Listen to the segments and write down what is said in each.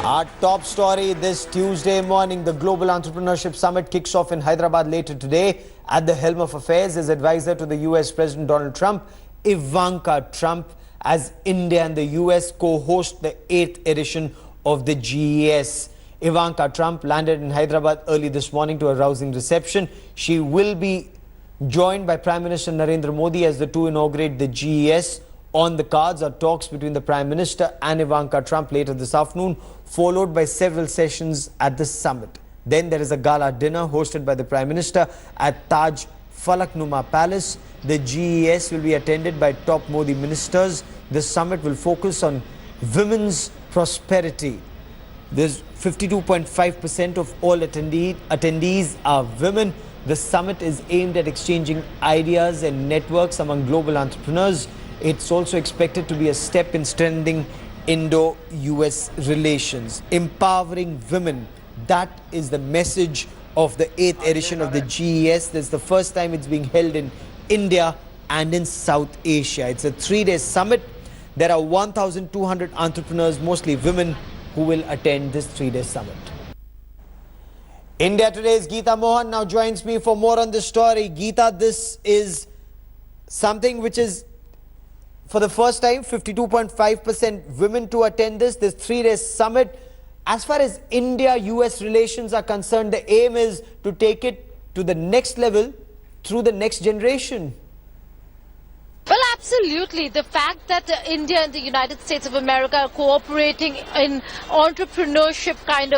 Our top story this Tuesday morning, the Global Entrepreneurship Summit kicks off in Hyderabad later today. At the helm of affairs is advisor to the US President Donald Trump, Ivanka Trump, as India and the US co-host the 8th edition of the GES. Ivanka Trump landed in Hyderabad early this morning to a rousing reception. She will be joined by Prime Minister Narendra Modi as the two inaugurate the GES. On the cards are talks between the Prime Minister and Ivanka Trump later this afternoon, followed by several sessions at the summit. Then there is a gala dinner hosted by the Prime Minister at Taj Falaknuma Palace. The GES will be attended by top Modi ministers. The summit will focus on women's prosperity. There's 52.5% of all attendees are women. The summit is aimed at exchanging ideas and networks among global entrepreneurs. It's also expected to be a step in strengthening Indo-US relations. Empowering women, that is the message of the 8th edition of the GES. This is the first time it's being held in India and in South Asia. It's a 3-day summit. There are 1,200 entrepreneurs, mostly women, who will attend this 3-day summit. India Today's Geeta Mohan now joins me for more on this story. Geeta, this is something which is, for the first time, 52.5% women to attend this 3-day summit. As far as India-US relations are concerned, the aim is to take it to the next level through the next generation. Well, absolutely. The fact that India and the United States of America are cooperating in entrepreneurship kind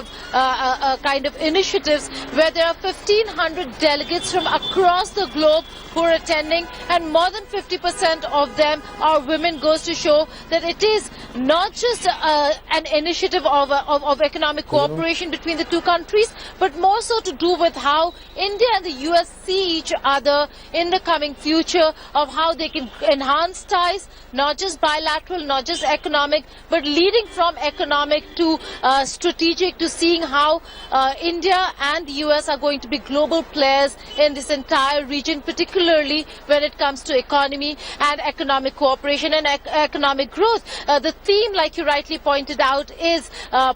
of initiatives, where there are 1,500 delegates from across the globe who are attending, and more than 50% of them are women, goes to show that it is not just an initiative of economic cooperation between the two countries, but more so to do with how India and the US see each other in the coming future, of how they can enhance ties, not just bilateral, not just economic, but leading from economic to strategic, to seeing how India and the US are going to be global players in this entire region, particularly when it comes to economy and economic cooperation and economic growth. The theme, like you rightly pointed out, is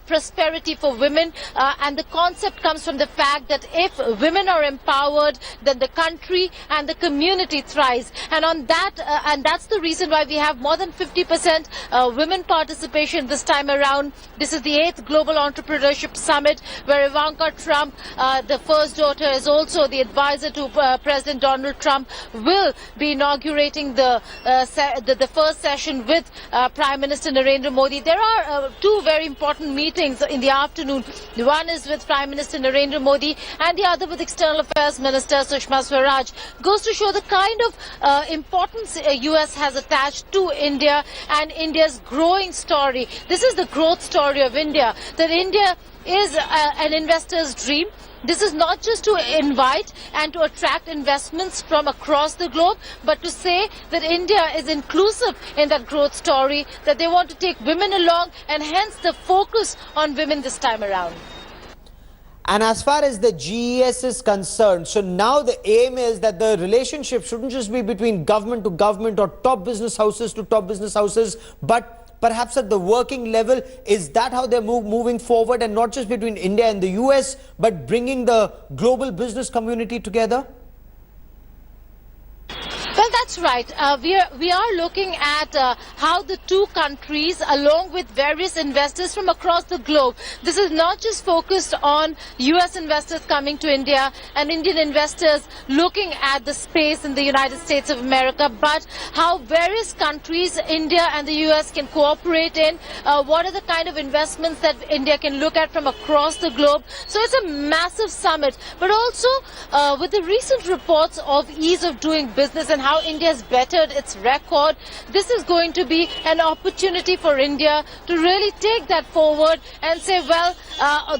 prosperity for women, and the concept comes from the fact that if women are empowered, then the country and the community thrives. And on that, and that's the reason why we have more than 50% women participation this time around. This is the 8th Global Entrepreneurship Summit, where Ivanka Trump, the first daughter, is also the advisor to President Donald Trump, will be inaugurating the first session with Prime Minister Narendra Modi. There are two very important meetings in the afternoon. The one is with Prime Minister Narendra Modi, and the other with External Affairs Minister Sushma Swaraj. Goes to show the kind of importance US has attached to India and India's growing story. This is the growth story of India, that India is an investor's dream. This is not just to invite and to attract investments from across the globe, but to say that India is inclusive in that growth story, that they want to take women along, and hence the focus on women this time around. And as far as the GES is concerned, so now the aim is that the relationship shouldn't just be between government to government or top business houses to top business houses, but perhaps at the working level. Is that how they're moving forward, and not just between India and the US, but bringing the global business community together? Well, that's right. We are looking at how the two countries, along with various investors from across the globe, this is not just focused on US investors coming to India and Indian investors looking at the space in the United States of America, but how various countries, India and the US, can cooperate in. What are the kind of investments that India can look at from across the globe? So it's a massive summit, but also with the recent reports of ease of doing business and how India has bettered its record, this is going to be an opportunity for India to really take that forward and say, well,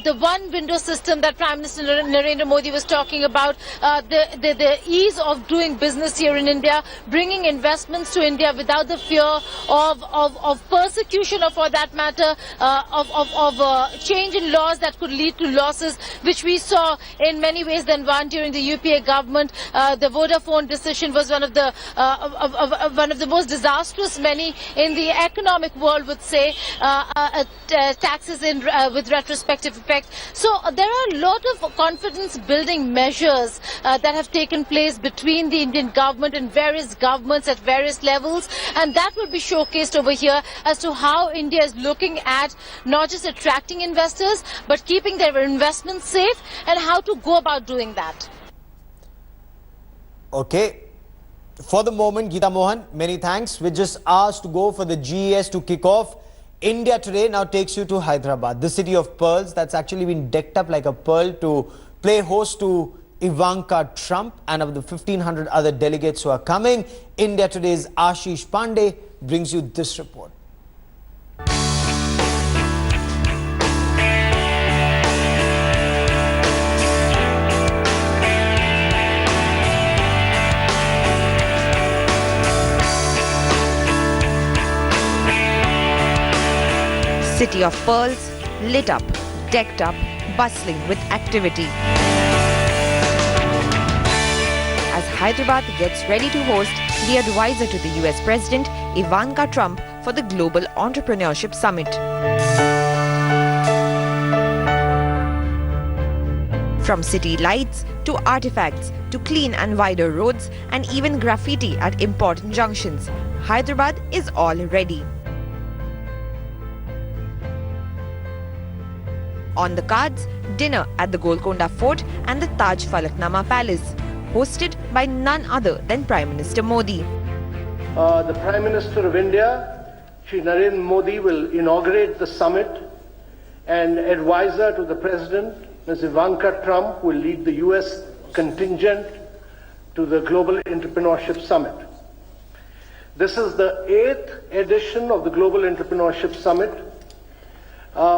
the one window system that Prime Minister Narendra Modi was talking about, the ease of doing business here in India, bringing investments to India without the fear of persecution, or for that matter, of change in laws that could lead to losses, which we saw in many ways than one during the UPA government. The Vodafone decision was one of the one of the most disastrous, many in the economic world would say, taxes with retrospective effect. So there are a lot of confidence building measures that have taken place between the Indian government and various governments at various levels, and that will be showcased over here as to how India is looking at not just attracting investors but keeping their investments safe and how to go about doing that. Okay. For the moment, Geeta Mohan, many thanks. We're just asked to go for the GES to kick off. India Today now takes you to Hyderabad, the city of pearls that's actually been decked up like a pearl to play host to Ivanka Trump and of the 1,500 other delegates who are coming. India Today's Ashish Pandey brings you this report. City of pearls, lit up, decked up, bustling with activity. As Hyderabad gets ready to host the advisor to the US President, Ivanka Trump, for the Global Entrepreneurship Summit. From city lights to artifacts to clean and wider roads and even graffiti at important junctions, Hyderabad is all ready. On the cards, dinner at the Golconda Fort and the Taj Falaknama Palace, hosted by none other than Prime Minister Modi. The Prime Minister of India, Shri Narendra Modi, will inaugurate the summit, and advisor to the President, Ms. Ivanka Trump, will lead the US contingent to the Global Entrepreneurship Summit. This is the 8th edition of the Global Entrepreneurship Summit,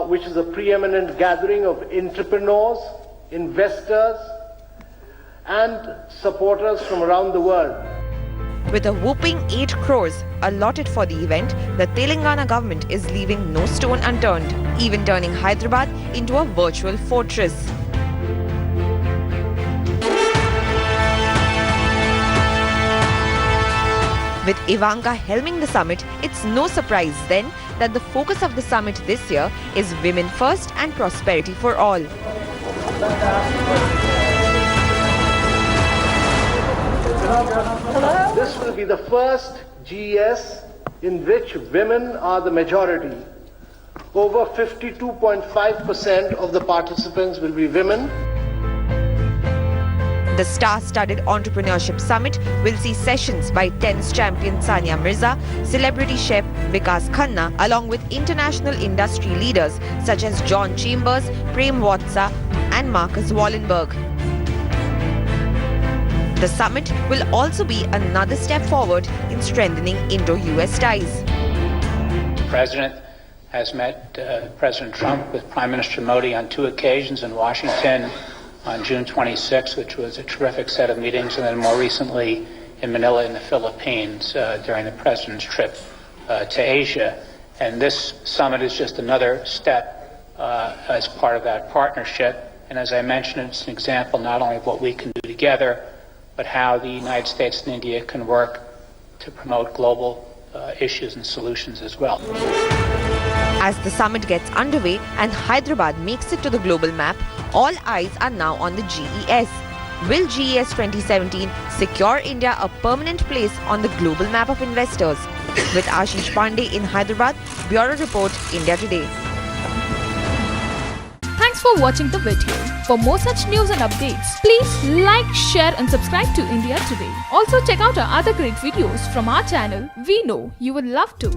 which is a preeminent gathering of entrepreneurs, investors, and supporters from around the world. With a whopping 8 crores allotted for the event, the Telangana government is leaving no stone unturned, even turning Hyderabad into a virtual fortress. With Ivanka helming the summit, it's no surprise then that the focus of the summit this year is women first and prosperity for all. This will be the first GES in which women are the majority. Over 52.5% of the participants will be women. The star-studded Entrepreneurship Summit will see sessions by tennis champion Sania Mirza, celebrity chef Vikas Khanna, along with international industry leaders such as John Chambers, Prem Watsa and Marcus Wallenberg. The summit will also be another step forward in strengthening Indo-US ties. The President has met President Trump with Prime Minister Modi on 2 occasions in Washington on June 26, which was a terrific set of meetings, and then more recently in Manila in the Philippines during the President's trip to Asia. And this summit is just another step as part of that partnership. And as I mentioned, it's an example not only of what we can do together, but how the United States and India can work to promote global issues and solutions as well. As the summit gets underway and Hyderabad makes it to the global map, all eyes are now on the GES. Will GES 2017 secure India a permanent place on the global map of investors? With Ashish Pandey in Hyderabad, Bureau Report, India Today. Thanks for watching the video. For more such news and updates, please like, share and subscribe to India Today. Also check out our other great videos from our channel. We know you would love to.